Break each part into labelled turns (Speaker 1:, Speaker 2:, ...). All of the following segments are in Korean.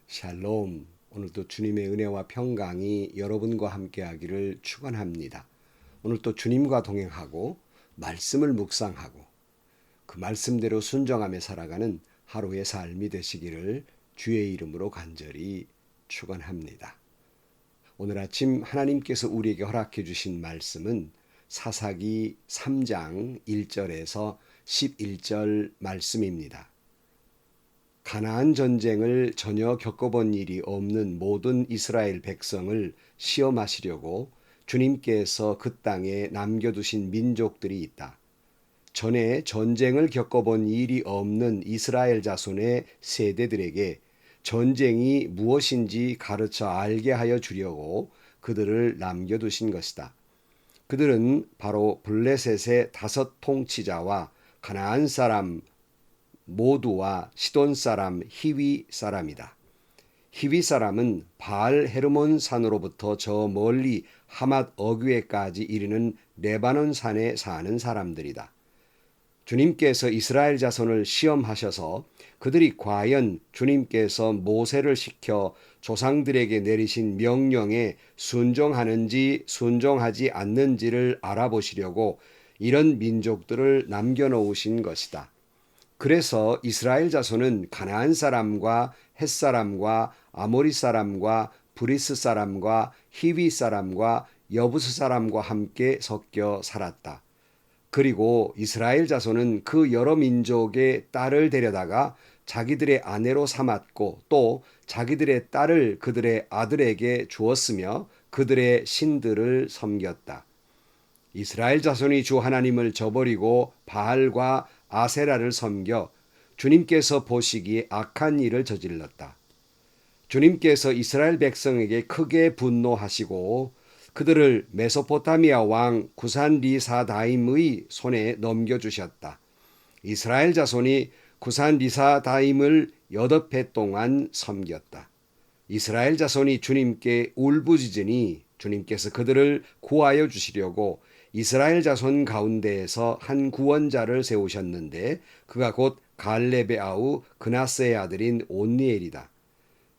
Speaker 1: 샬롬. 오늘도 주님의 은혜와 평강이 여러분과 함께하기를 축원합니다. 오늘도 주님과 동행하고 말씀을 묵상하고 그 말씀대로 순종하며 살아가는 하루의 삶이 되시기를 주의 이름으로 간절히 축원합니다. 오늘 아침 하나님께서 우리에게 허락해 주신 말씀은 사사기 3장 1절에서 11절 말씀입니다. 가나안 전쟁을 전혀 겪어본 일이 없는 모든 이스라엘 백성을 시험하시려고 주님께서 그 땅에 남겨두신 민족들이 있다. 전에 전쟁을 겪어본 일이 없는 이스라엘 자손의 세대들에게 전쟁이 무엇인지 가르쳐 알게 하여 주려고 그들을 남겨두신 것이다. 그들은 바로 블레셋의 5 통치자와 가나안 사람 모두와 시돈 사람 히위 사람이다. 히위 사람은 바알 헤르몬 산으로부터 저 멀리 하맛 어귀에까지 이르는 레바논 산에 사는 사람들이다. 주님께서 이스라엘 자손을 시험하셔서 그들이 과연 주님께서 모세를 시켜 조상들에게 내리신 명령에 순종하는지 순종하지 않는지를 알아보시려고 이런 민족들을 남겨놓으신 것이다. 그래서 이스라엘 자손은 가나안 사람과 헷 사람과 아모리 사람과 브리스 사람과 히위 사람과 여부스 사람과 함께 섞여 살았다. 그리고 이스라엘 자손은 그 여러 민족의 딸을 데려다가 자기들의 아내로 삼았고 또 자기들의 딸을 그들의 아들에게 주었으며 그들의 신들을 섬겼다. 이스라엘 자손이 주 하나님을 저버리고 바알과 아세라를 섬겨 주님께서 보시기에 악한 일을 저질렀다. 주님께서 이스라엘 백성에게 크게 분노하시고 그들을 메소포타미아 왕 구산 리사다임의 손에 넘겨주셨다. 이스라엘 자손이 구산 리사다임을 8해 동안 섬겼다. 이스라엘 자손이 주님께 울부짖으니 주님께서 그들을 구하여 주시려고 이스라엘 자손 가운데에서 한 구원자를 세우셨는데 그가 곧 갈렙의 아우 그나스의 아들인 온니엘이다.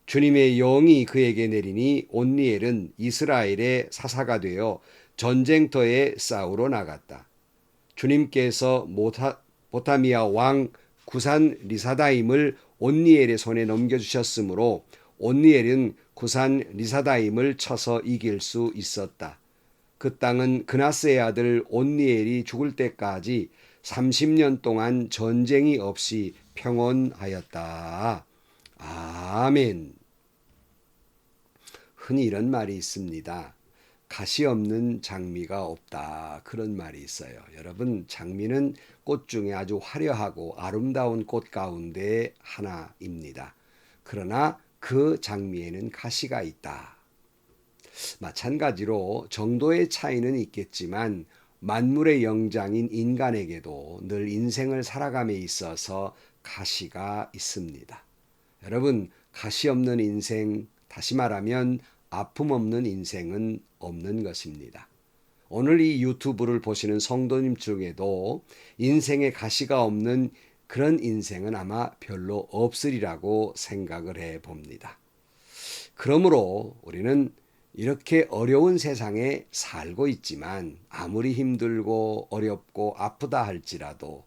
Speaker 1: 주님의 영이 그에게 내리니 온니엘은 이스라엘의 사사가 되어 전쟁터에 싸우러 나갔다. 주님께서 포타미아 왕 구산 리사다임을 온니엘의 손에 넘겨주셨으므로 온니엘은 구산 리사다임을 쳐서 이길 수 있었다. 그 땅은 그나스의 아들 온니엘이 죽을 때까지 30년 동안 전쟁이 없이 평온하였다. 아멘. 흔히 이런 말이 있습니다. 가시 없는 장미가 없다. 그런 말이 있어요. 여러분, 장미는 꽃 중에 아주 화려하고 아름다운 꽃 가운데 하나입니다. 그러나 그 장미에는 가시가 있다. 마찬가지로 정도의 차이는 있겠지만 만물의 영장인 인간에게도 늘 인생을 살아감에 있어서 가시가 있습니다. 여러분, 가시 없는 인생, 다시 말하면 아픔 없는 인생은 없는 것입니다. 오늘 이 유튜브를 보시는 성도님 중에도 인생에 가시가 없는 그런 인생은 아마 별로 없으리라고 생각을 해 봅니다. 그러므로 우리는 이렇게 어려운 세상에 살고 있지만 아무리 힘들고 어렵고 아프다 할지라도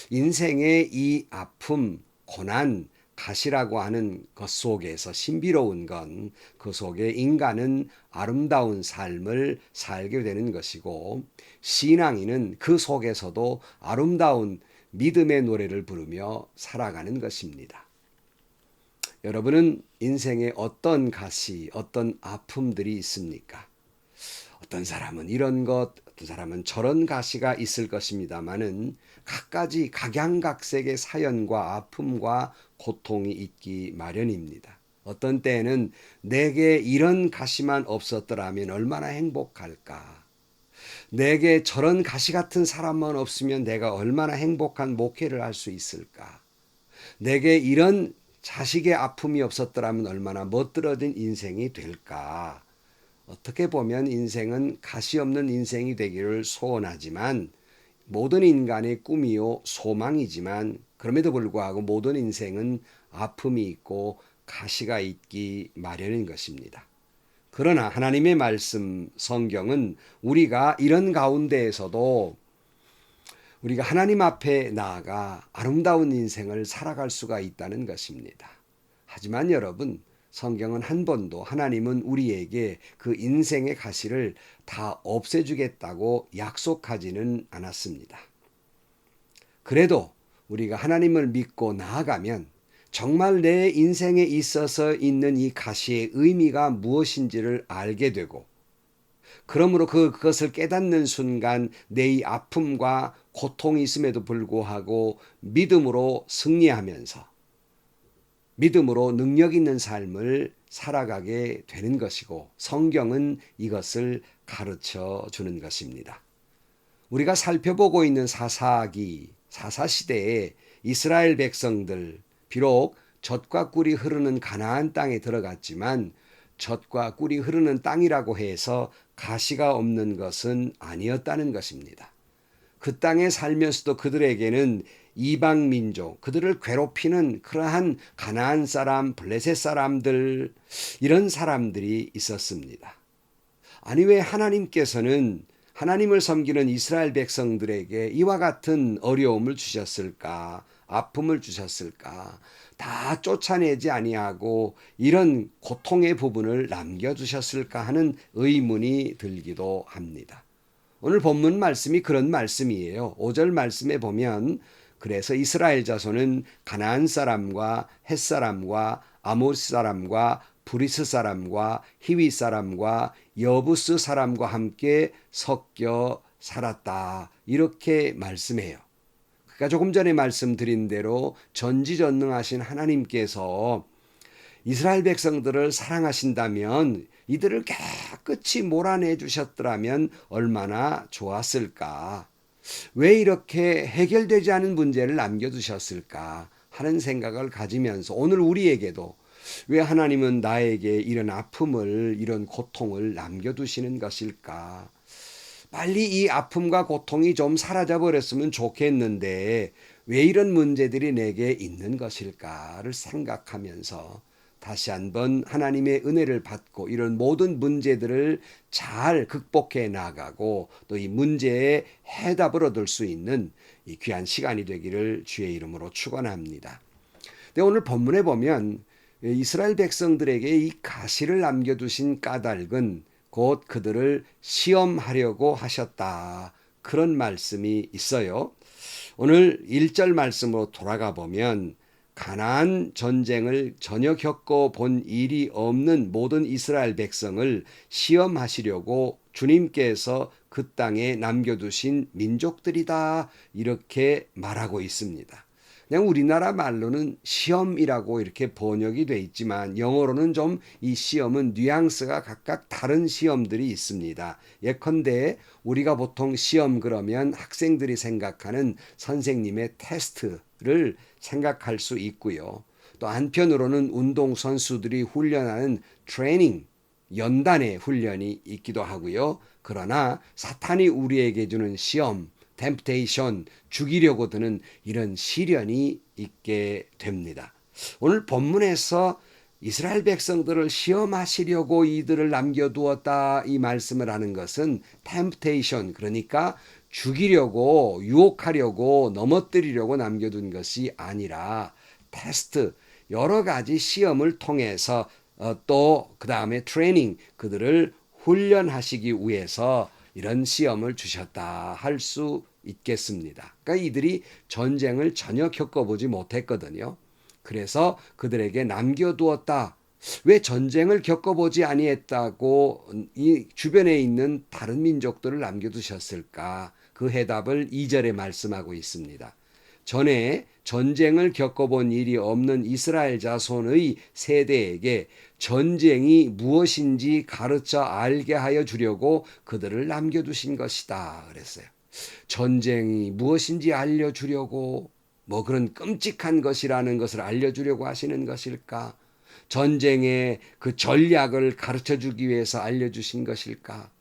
Speaker 1: 인생의 이 아픔, 고난, 가시라고 하는 것 속에서 신비로운 건 그 속에 인간은 아름다운 삶을 살게 되는 것이고 신앙인은 그 속에서도 아름다운 믿음의 노래를 부르며 살아가는 것입니다. 여러분은 인생에 어떤 가시, 어떤 아픔들이 있습니까? 어떤 사람은 이런 것, 어떤 사람은 저런 가시가 있을 것입니다마는 각가지 각양각색의 사연과 아픔과 고통이 있기 마련입니다. 어떤 때에는 내게 이런 가시만 없었더라면 얼마나 행복할까? 내게 저런 가시 같은 사람만 없으면 내가 얼마나 행복한 목회를 할 수 있을까? 내게 이런 자식의 아픔이 없었더라면 얼마나 멋들어진 인생이 될까? 어떻게 보면 인생은 가시 없는 인생이 되기를 소원하지만 모든 인간의 꿈이요 소망이지만 그럼에도 불구하고 모든 인생은 아픔이 있고 가시가 있기 마련인 것입니다. 그러나 하나님의 말씀 성경은 우리가 이런 가운데에서도 우리가 하나님 앞에 나아가 아름다운 인생을 살아갈 수가 있다는 것입니다. 하지만 여러분, 성경은 한 번도 하나님은 우리에게 그 인생의 가시를 다 없애주겠다고 약속하지는 않았습니다. 그래도 우리가 하나님을 믿고 나아가면 정말 내 인생에 있어서 있는 이 가시의 의미가 무엇인지를 알게 되고, 그러므로 그것을 깨닫는 순간 내 이 아픔과 고통이 있음에도 불구하고 믿음으로 승리하면서 믿음으로 능력 있는 삶을 살아가게 되는 것이고, 성경은 이것을 가르쳐 주는 것입니다. 우리가 살펴보고 있는 사사시대에 이스라엘 백성들, 비록 젖과 꿀이 흐르는 가나안 땅에 들어갔지만 젖과 꿀이 흐르는 땅이라고 해서 가시가 없는 것은 아니었다는 것입니다. 그 땅에 살면서도 그들에게는 이방 민족, 그들을 괴롭히는 그러한 가나안 사람, 블레셋 사람들, 이런 사람들이 있었습니다. 아니, 왜 하나님께서는 하나님을 섬기는 이스라엘 백성들에게 이와 같은 어려움을 주셨을까? 아픔을 주셨을까? 다 쫓아내지 아니하고 이런 고통의 부분을 남겨주셨을까 하는 의문이 들기도 합니다. 오늘 본문 말씀이 그런 말씀이에요. 5절 말씀에 보면, 그래서 이스라엘 자손은 가나안 사람과 헷 사람과 아모스 사람과 브리스 사람과 히위 사람과 여부스 사람과 함께 섞여 살았다, 이렇게 말씀해요. 그러니까 조금 전에 말씀드린 대로 전지전능하신 하나님께서 이스라엘 백성들을 사랑하신다면 이들을 깨끗이 몰아내 주셨더라면 얼마나 좋았을까. 왜 이렇게 해결되지 않은 문제를 남겨두셨을까 하는 생각을 가지면서 오늘 우리에게도 왜 하나님은 나에게 이런 아픔을, 이런 고통을 남겨두시는 것일까? 빨리 이 아픔과 고통이 좀 사라져 버렸으면 좋겠는데 왜 이런 문제들이 내게 있는 것일까를 생각하면서 다시 한번 하나님의 은혜를 받고 이런 모든 문제들을 잘 극복해 나가고 또 이 문제에 해답을 얻을 수 있는 이 귀한 시간이 되기를 주의 이름으로 축원합니다. 근데 오늘 본문에 보면 이스라엘 백성들에게 이 가시를 남겨두신 까닭은 곧 그들을 시험하려고 하셨다, 그런 말씀이 있어요. 오늘 1절 말씀으로 돌아가 보면 가나안 전쟁을 전혀 겪어본 일이 없는 모든 이스라엘 백성을 시험하시려고 주님께서 그 땅에 남겨두신 민족들이다, 이렇게 말하고 있습니다. 그냥 우리나라 말로는 시험이라고 이렇게 번역이 돼 있지만 영어로는 좀 이 시험은 뉘앙스가 각각 다른 시험들이 있습니다. 예컨대 우리가 보통 시험 그러면 학생들이 생각하는 선생님의 테스트를 생각할 수 있고요. 또 한편으로는 운동선수들이 훈련하는 트레이닝, 연단의 훈련이 있기도 하고요. 그러나 사탄이 우리에게 주는 시험, 템프테이션, 죽이려고 드는 이런 시련이 있게 됩니다. 오늘 본문에서 이스라엘 백성들을 시험하시려고 이들을 남겨두었다, 이 말씀을 하는 것은 템프테이션, 그러니까 죽이려고, 유혹하려고, 넘어뜨리려고 남겨둔 것이 아니라 테스트, 여러 가지 시험을 통해서 또 그 다음에 트레이닝, 그들을 훈련하시기 위해서 이런 시험을 주셨다 할 수 있겠습니다. 그러니까 이들이 전쟁을 전혀 겪어보지 못했거든요. 그래서 그들에게 남겨두었다. 왜 전쟁을 겪어보지 아니했다고 이 주변에 있는 다른 민족들을 남겨두셨을까? 그 해답을 2절에 말씀하고 있습니다. 전에 전쟁을 겪어본 일이 없는 이스라엘 자손의 세대에게 전쟁이 무엇인지 가르쳐 알게 하여 주려고 그들을 남겨두신 것이다, 그랬어요. 전쟁이 무엇인지 알려주려고, 뭐 그런 끔찍한 것이라는 것을 알려주려고 하시는 것일까? 전쟁의 그 전략을 가르쳐 주기 위해서 알려주신 것일까?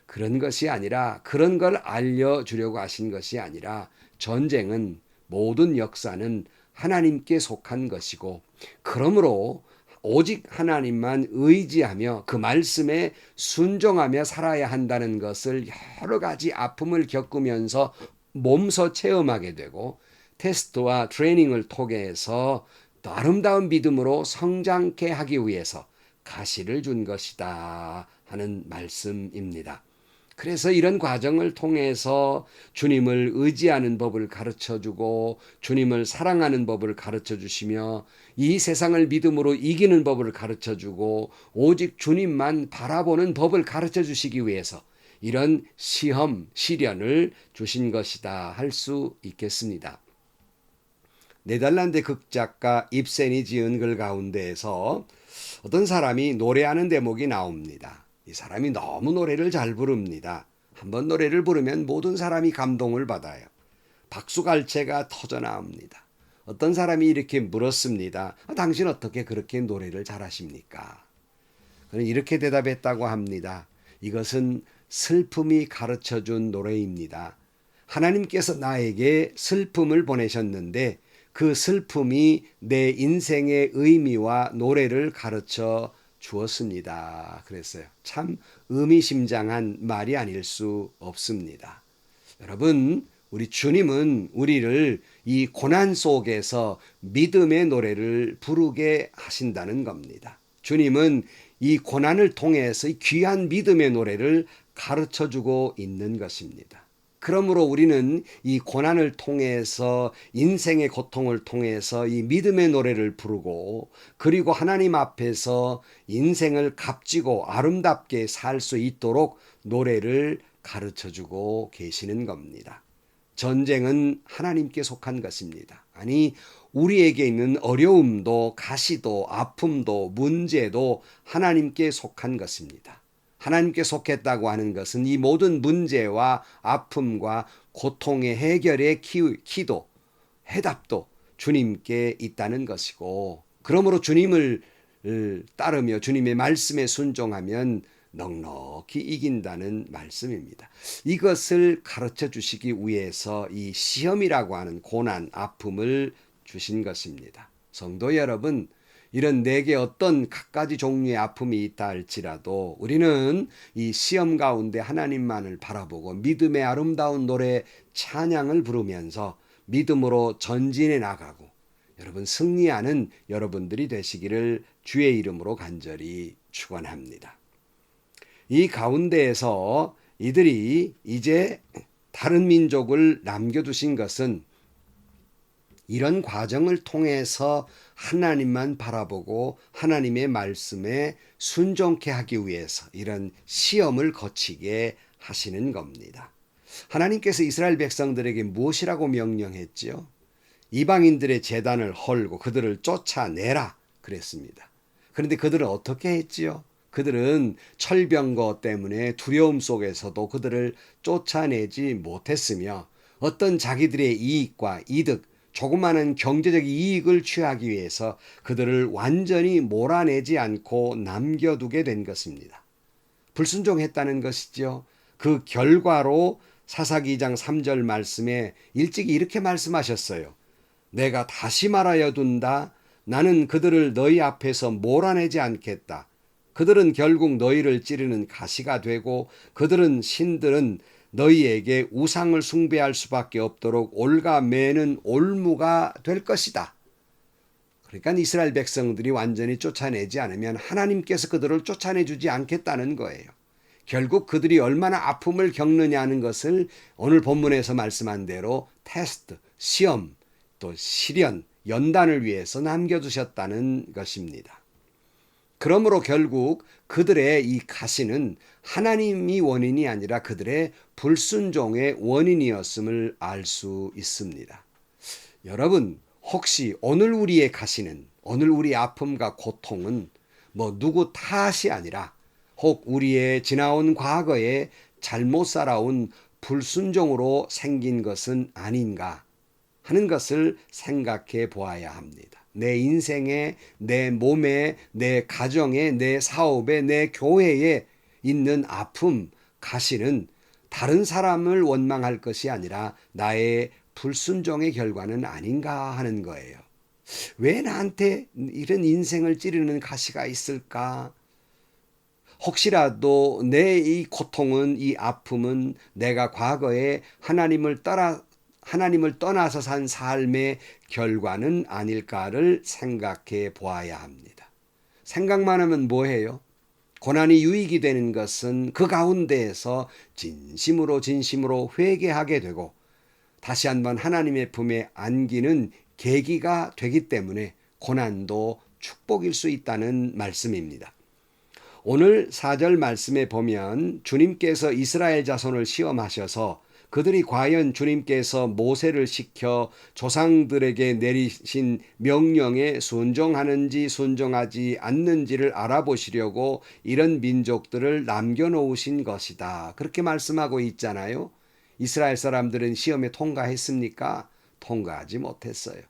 Speaker 1: 그런 것이 아니라, 그런 걸 알려주려고 하신 것이 아니라, 전쟁은, 모든 역사는 하나님께 속한 것이고, 그러므로 오직 하나님만 의지하며 그 말씀에 순종하며 살아야 한다는 것을 여러 가지 아픔을 겪으면서 몸소 체험하게 되고 테스트와 트레이닝을 통해서 또 아름다운 믿음으로 성장케 하기 위해서 가시를 준 것이다 하는 말씀입니다. 그래서 이런 과정을 통해서 주님을 의지하는 법을 가르쳐 주고 주님을 사랑하는 법을 가르쳐 주시며 이 세상을 믿음으로 이기는 법을 가르쳐 주고 오직 주님만 바라보는 법을 가르쳐 주시기 위해서 이런 시험, 시련을 주신 것이다 할 수 있겠습니다. 네덜란드 극작가 입센이 지은 글 가운데에서 어떤 사람이 노래하는 대목이 나옵니다. 이 사람이 너무 노래를 잘 부릅니다. 한번 노래를 부르면 모든 사람이 감동을 받아요. 박수갈채가 터져 나옵니다. 어떤 사람이 이렇게 물었습니다. 당신 어떻게 그렇게 노래를 잘하십니까? 그는 이렇게 대답했다고 합니다. 이것은 슬픔이 가르쳐준 노래입니다. 하나님께서 나에게 슬픔을 보내셨는데 그 슬픔이 내 인생의 의미와 노래를 가르쳐 주었습니다. 그랬어요. 참 의미심장한 말이 아닐 수 없습니다. 여러분, 우리 주님은 우리를 이 고난 속에서 믿음의 노래를 부르게 하신다는 겁니다. 주님은 이 고난을 통해서 귀한 믿음의 노래를 가르쳐 주고 있는 것입니다. 그러므로 우리는 이 고난을 통해서 인생의 고통을 통해서 이 믿음의 노래를 부르고 그리고 하나님 앞에서 인생을 값지고 아름답게 살 수 있도록 노래를 가르쳐주고 계시는 겁니다. 전쟁은 하나님께 속한 것입니다. 아니 우리에게 있는 어려움도 가시도 아픔도 문제도 하나님께 속한 것입니다. 하나님께 속했다고 하는 것은 이 모든 문제와 아픔과 고통의 해결의 키도 해답도 주님께 있다는 것이고 그러므로 주님을 따르며 주님의 말씀에 순종하면 넉넉히 이긴다는 말씀입니다. 이것을 가르쳐 주시기 위해서 이 시험이라고 하는 고난, 아픔을 주신 것입니다. 성도 여러분, 이런 내게 어떤 갖가지 종류의 아픔이 있다 할지라도 우리는 이 시험 가운데 하나님만을 바라보고 믿음의 아름다운 노래 찬양을 부르면서 믿음으로 전진해 나가고 여러분 승리하는 여러분들이 되시기를 주의 이름으로 간절히 축원합니다. 이 가운데에서 이들이 이제 다른 민족을 남겨두신 것은 이런 과정을 통해서 하나님만 바라보고 하나님의 말씀에 순종케 하기 위해서 이런 시험을 거치게 하시는 겁니다. 하나님께서 이스라엘 백성들에게 무엇이라고 명령했지요? 이방인들의 제단을 헐고 그들을 쫓아내라 그랬습니다. 그런데 그들은 어떻게 했지요? 그들은 철병거 때문에 두려움 속에서도 그들을 쫓아내지 못했으며 어떤 자기들의 이익과 이득 조그마한 경제적 이익을 취하기 위해서 그들을 완전히 몰아내지 않고 남겨두게 된 것입니다. 불순종했다는 것이죠. 그 결과로 사사기 2장 3절 말씀에 일찍이 이렇게 말씀하셨어요. 내가 다시 말하여 둔다. 나는 그들을 너희 앞에서 몰아내지 않겠다. 그들은 결국 너희를 찌르는 가시가 되고 그들은 신들은 너희에게 우상을 숭배할 수밖에 없도록 올가매는 올무가 될 것이다. 그러니까 이스라엘 백성들이 완전히 쫓아내지 않으면 하나님께서 그들을 쫓아내주지 않겠다는 거예요. 결국 그들이 얼마나 아픔을 겪느냐는 것을 오늘 본문에서 말씀한 대로 테스트, 시험, 또 시련, 연단을 위해서 남겨두셨다는 것입니다. 그러므로 결국 그들의 이 가시는 하나님이 원인이 아니라 그들의 불순종의 원인이었음을 알 수 있습니다. 여러분, 혹시 오늘 우리의 가시는, 오늘 우리의 아픔과 고통은 누구 탓이 아니라 혹 우리의 지나온 과거에 잘못 살아온 불순종으로 생긴 것은 아닌가 하는 것을 생각해 보아야 합니다. 내 인생에, 내 몸에, 내 가정에, 내 사업에, 내 교회에 있는 아픔, 가시는 다른 사람을 원망할 것이 아니라 나의 불순종의 결과는 아닌가 하는 거예요. 왜 나한테 이런 인생을 찌르는 가시가 있을까? 혹시라도 내 이 고통은, 이 아픔은 내가 과거에 하나님을 떠나서 산 삶의 결과는 아닐까를 생각해 보아야 합니다. 생각만 하면 뭐해요? 고난이 유익이 되는 것은 그 가운데에서 진심으로 회개하게 되고 다시 한번 하나님의 품에 안기는 계기가 되기 때문에 고난도 축복일 수 있다는 말씀입니다. 오늘 4절 말씀에 보면 주님께서 이스라엘 자손을 시험하셔서 그들이 과연 주님께서 모세를 시켜 조상들에게 내리신 명령에 순종하는지 순종하지 않는지를 알아보시려고 이런 민족들을 남겨놓으신 것이다. 그렇게 말씀하고 있잖아요. 이스라엘 사람들은 시험에 통과했습니까? 통과하지 못했어요.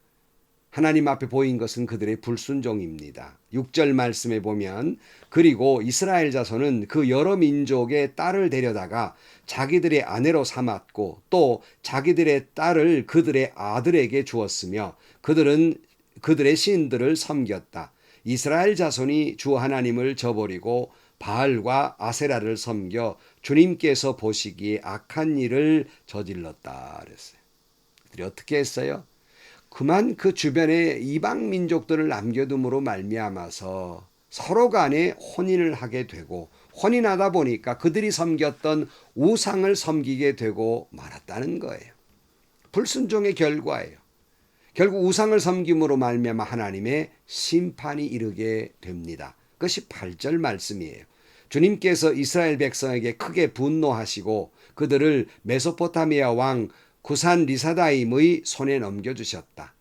Speaker 1: 하나님 앞에 보인 것은 그들의 불순종입니다. 6절 말씀에 보면 그리고 이스라엘 자손은 그 여러 민족의 딸을 데려다가 자기들의 아내로 삼았고 또 자기들의 딸을 그들의 아들에게 주었으며 그들은 그들의 신들을 섬겼다. 이스라엘 자손이 주 하나님을 저버리고 바알과 아세라를 섬겨 주님께서 보시기에 악한 일을 저질렀다 그랬어요. 그들이 어떻게 했어요? 그만 그 주변에 이방 민족들을 남겨둠으로 말미암아서 서로 간에 혼인을 하게 되고 혼인하다 보니까 그들이 섬겼던 우상을 섬기게 되고 말았다는 거예요. 불순종의 결과예요. 결국 우상을 섬김으로 말미암아 하나님의 심판이 이르게 됩니다. 그것이 8절 말씀이에요. 주님께서 이스라엘 백성에게 크게 분노하시고 그들을 메소포타미아 왕 구산 리사다임의 손에 넘겨주셨다.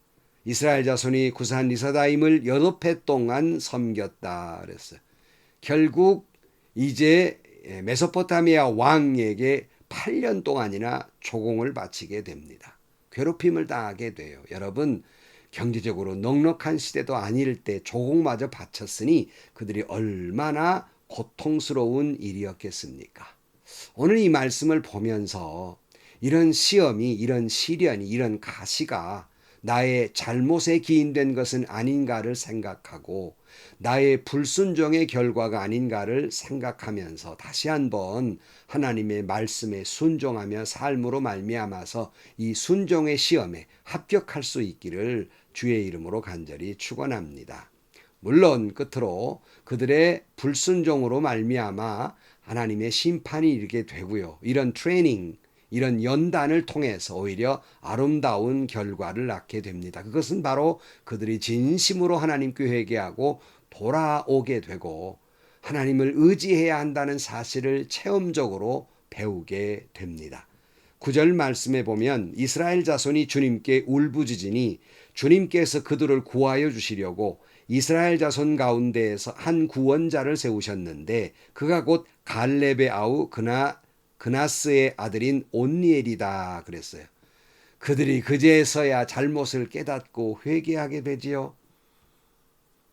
Speaker 1: 이스라엘 자손이 구산 리사다임을 8해 동안 섬겼다 그랬어요. 결국 이제 메소포타미아 왕에게 8년 동안이나 조공을 바치게 됩니다. 괴롭힘을 당하게 돼요. 여러분, 경제적으로 넉넉한 시대도 아닐 때 조공마저 바쳤으니 그들이 얼마나 고통스러운 일이었겠습니까? 오늘 이 말씀을 보면서 이런 시험이, 이런 시련이, 이런 가시가 나의 잘못에 기인된 것은 아닌가를 생각하고 나의 불순종의 결과가 아닌가를 생각하면서 다시 한번 하나님의 말씀에 순종하며 삶으로 말미암아서 이 순종의 시험에 합격할 수 있기를 주의 이름으로 간절히 축원합니다. 물론 끝으로 그들의 불순종으로 말미암아 하나님의 심판이 이르게 되고요. 이런 트레이닝, 이런 연단을 통해서 오히려 아름다운 결과를 낳게 됩니다. 그것은 바로 그들이 진심으로 하나님께 회개하고 돌아오게 되고 하나님을 의지해야 한다는 사실을 체험적으로 배우게 됩니다. 9절 말씀에 보면 이스라엘 자손이 주님께 울부짖으니 주님께서 그들을 구하여 주시려고 이스라엘 자손 가운데에서 한 구원자를 세우셨는데 그가 곧 갈렙의 아우 그나스의 아들인 온니엘이다 그랬어요. 그들이 그제서야 잘못을 깨닫고 회개하게 되지요.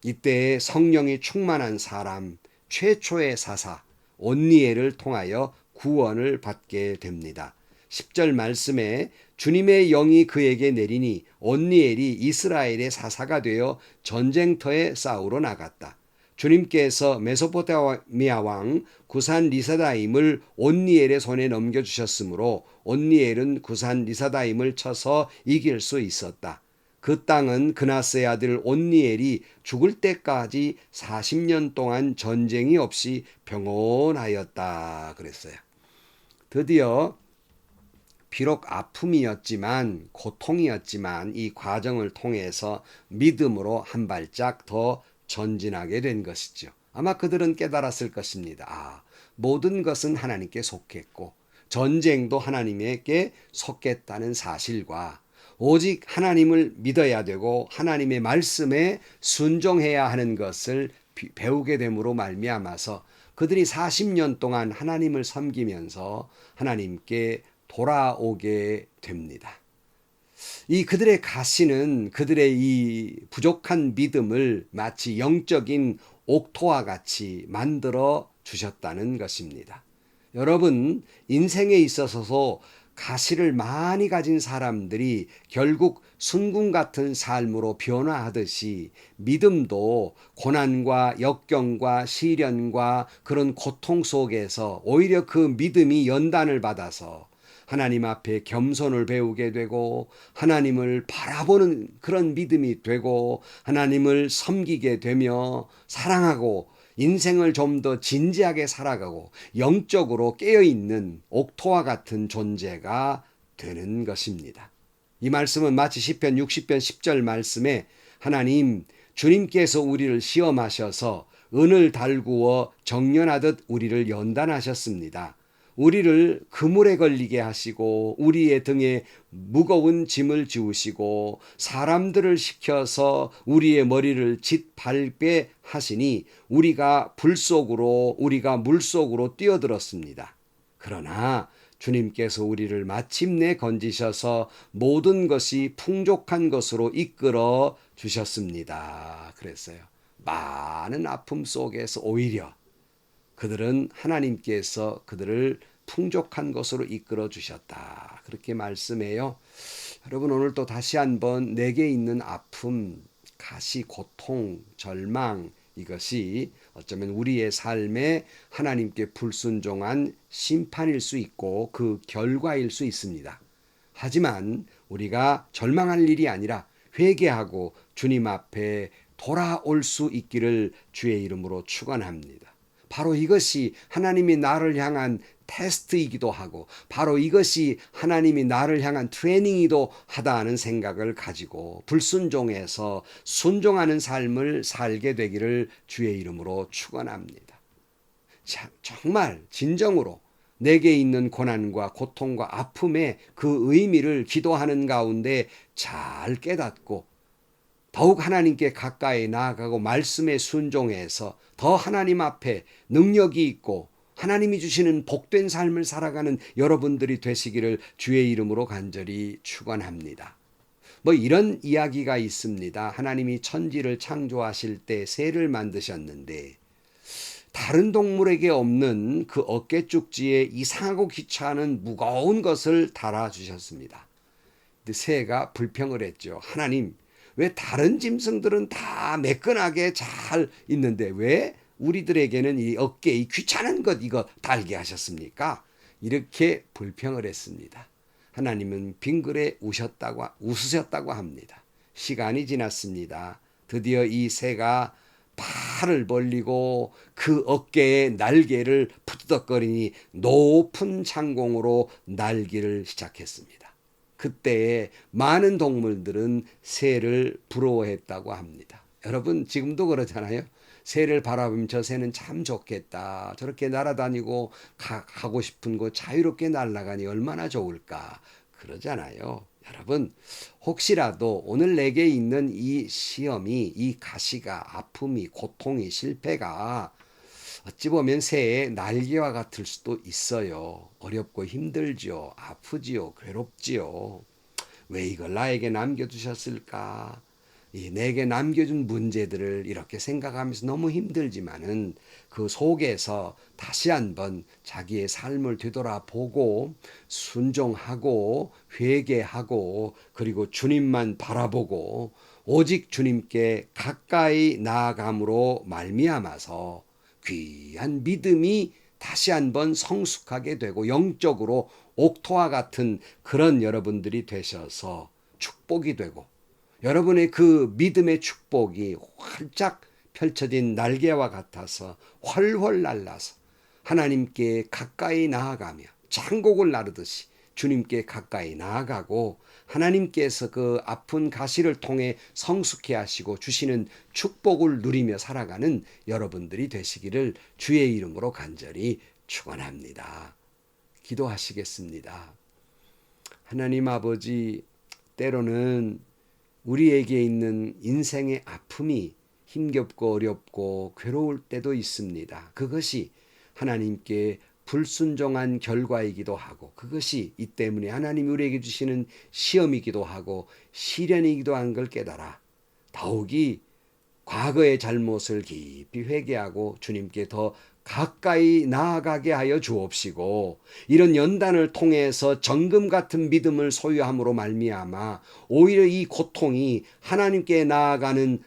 Speaker 1: 이때 성령이 충만한 사람, 최초의 사사 온니엘을 통하여 구원을 받게 됩니다. 10절 말씀에 주님의 영이 그에게 내리니 온니엘이 이스라엘의 사사가 되어 전쟁터에 싸우러 나갔다. 주님께서 메소포타미아 왕 구산 리사다임을 온니엘의 손에 넘겨주셨으므로 온니엘은 구산 리사다임을 쳐서 이길 수 있었다. 그 땅은 그나스의 아들 온니엘이 죽을 때까지 40년 동안 전쟁이 없이 평온하였다 그랬어요. 드디어 비록 아픔이었지만 고통이었지만 이 과정을 통해서 믿음으로 한 발짝 더 전진하게 된 것이죠. 아마 그들은 깨달았을 것입니다. 모든 것은 하나님께 속했고 전쟁도 하나님에게 속했다는 사실과 오직 하나님을 믿어야 되고 하나님의 말씀에 순종해야 하는 것을 배우게 됨으로 말미암아서 그들이 40년 동안 하나님을 섬기면서 하나님께 돌아오게 됩니다. 이 그들의 가시는 그들의 이 부족한 믿음을 마치 영적인 옥토와 같이 만들어 주셨다는 것입니다. 여러분, 인생에 있어서 가시를 많이 가진 사람들이 결국 순금 같은 삶으로 변화하듯이 믿음도 고난과 역경과 시련과 그런 고통 속에서 오히려 그 믿음이 연단을 받아서 하나님 앞에 겸손을 배우게 되고 하나님을 바라보는 그런 믿음이 되고 하나님을 섬기게 되며 사랑하고 인생을 좀 더 진지하게 살아가고 영적으로 깨어있는 옥토와 같은 존재가 되는 것입니다. 이 말씀은 마치 시편 60편 10절 말씀에 하나님 주님께서 우리를 시험하셔서 은을 달구어 정련하듯 우리를 연단하셨습니다. 우리를 그물에 걸리게 하시고 우리의 등에 무거운 짐을 지우시고 사람들을 시켜서 우리의 머리를 짓밟게 하시니 우리가 불 속으로 우리가 물 속으로 뛰어들었습니다. 그러나 주님께서 우리를 마침내 건지셔서 모든 것이 풍족한 것으로 이끌어 주셨습니다. 그랬어요. 많은 아픔 속에서 오히려 그들은 하나님께서 그들을 풍족한 것으로 이끌어 주셨다. 그렇게 말씀해요. 여러분 오늘 또 다시 한번 내게 있는 아픔, 가시, 고통, 절망 이것이 어쩌면 우리의 삶에 하나님께 불순종한 심판일 수 있고 그 결과일 수 있습니다. 하지만 우리가 절망할 일이 아니라 회개하고 주님 앞에 돌아올 수 있기를 주의 이름으로 축원합니다. 바로 이것이 하나님이 나를 향한 테스트이기도 하고 바로 이것이 하나님이 나를 향한 트레이닝이기도 하다는 생각을 가지고 불순종해서 순종하는 삶을 살게 되기를 주의 이름으로 축원합니다. 정말 진정으로 내게 있는 고난과 고통과 아픔의 그 의미를 기도하는 가운데 잘 깨닫고 더욱 하나님께 가까이 나아가고 말씀에 순종해서 더 하나님 앞에 능력이 있고 하나님이 주시는 복된 삶을 살아가는 여러분들이 되시기를 주의 이름으로 간절히 축원합니다. 뭐 이런 이야기가 있습니다. 하나님이 천지를 창조하실 때 새를 만드셨는데 다른 동물에게 없는 그 어깨쪽지에 이상하고 귀찮은 무거운 것을 달아주셨습니다. 근데 새가 불평을 했죠. 하나님, 왜 다른 짐승들은 다 매끈하게 잘 있는데 왜 우리들에게는 이 어깨에 이 귀찮은 것 이거 달게 하셨습니까? 이렇게 불평을 했습니다. 하나님은 빙그레 웃으셨다고 합니다. 시간이 지났습니다. 드디어 이 새가 팔을 벌리고 그 어깨에 날개를 푸드덕거리니 높은 창공으로 날기를 시작했습니다. 그때에 많은 동물들은 새를 부러워했다고 합니다. 여러분 지금도 그러잖아요. 새를 바라보면 저 새는 참 좋겠다. 저렇게 날아다니고 가고 싶은 곳 자유롭게 날아가니 얼마나 좋을까. 그러잖아요. 여러분 혹시라도 오늘 내게 있는 이 시험이 이 가시가 아픔이 고통이 실패가 어찌 보면 새의 날개와 같을 수도 있어요. 어렵고 힘들지요. 아프지요. 괴롭지요. 왜 이걸 나에게 남겨두셨을까? 내게 남겨준 문제들을 이렇게 생각하면서 너무 힘들지만은 그 속에서 다시 한번 자기의 삶을 되돌아보고 순종하고 회개하고 그리고 주님만 바라보고 오직 주님께 가까이 나아감으로 말미암아서 귀한 믿음이 다시 한번 성숙하게 되고 영적으로 옥토와 같은 그런 여러분들이 되셔서 축복이 되고 여러분의 그 믿음의 축복이 활짝 펼쳐진 날개와 같아서 훨훨 날라서 하나님께 가까이 나아가며 장곡을 나르듯이 주님께 가까이 나아가고 하나님께서 그 아픈 가시를 통해 성숙해 하시고 주시는 축복을 누리며 살아가는 여러분들이 되시기를 주의 이름으로 간절히 축원합니다. 기도하시겠습니다. 하나님 아버지, 때로는 우리에게 있는 인생의 아픔이 힘겹고 어렵고 괴로울 때도 있습니다. 그것이 하나님께 불순종한 결과이기도 하고 그것이 이 때문에 하나님이 우리에게 주시는 시험이기도 하고 시련이기도 한 걸 깨달아 더욱이 과거의 잘못을 깊이 회개하고 주님께 더 가까이 나아가게 하여 주옵시고, 이런 연단을 통해서 정금 같은 믿음을 소유함으로 말미암아 오히려 이 고통이 하나님께 나아가는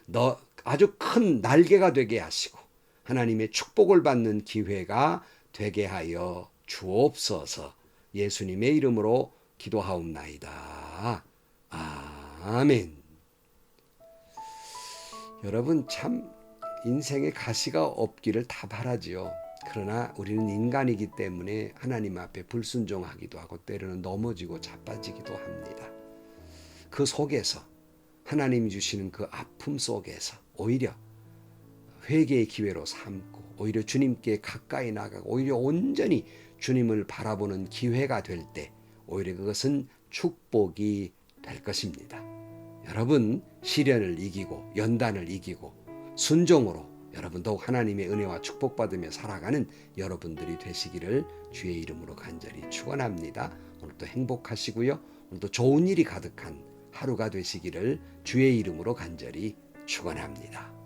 Speaker 1: 아주 큰 날개가 되게 하시고 하나님의 축복을 받는 기회가 되게 하여 주옵소서. 예수님의 이름으로 기도하옵나이다. 아멘. 여러분, 참 인생에 가시가 없기를 다 바라지요. 그러나 우리는 인간이기 때문에 하나님 앞에 불순종하기도 하고 때로는 넘어지고 자빠지기도 합니다. 그 속에서 하나님이 주시는 그 아픔 속에서 오히려 회개의 기회로 삼고 오히려 주님께 가까이 나가고 오히려 온전히 주님을 바라보는 기회가 될 때 오히려 그것은 축복이 될 것입니다. 여러분, 시련을 이기고 연단을 이기고 순종으로 여러분 더욱 하나님의 은혜와 축복받으며 살아가는 여러분들이 되시기를 주의 이름으로 간절히 축원합니다. 오늘도 행복하시고요. 오늘도 좋은 일이 가득한 하루가 되시기를 주의 이름으로 간절히 축원합니다.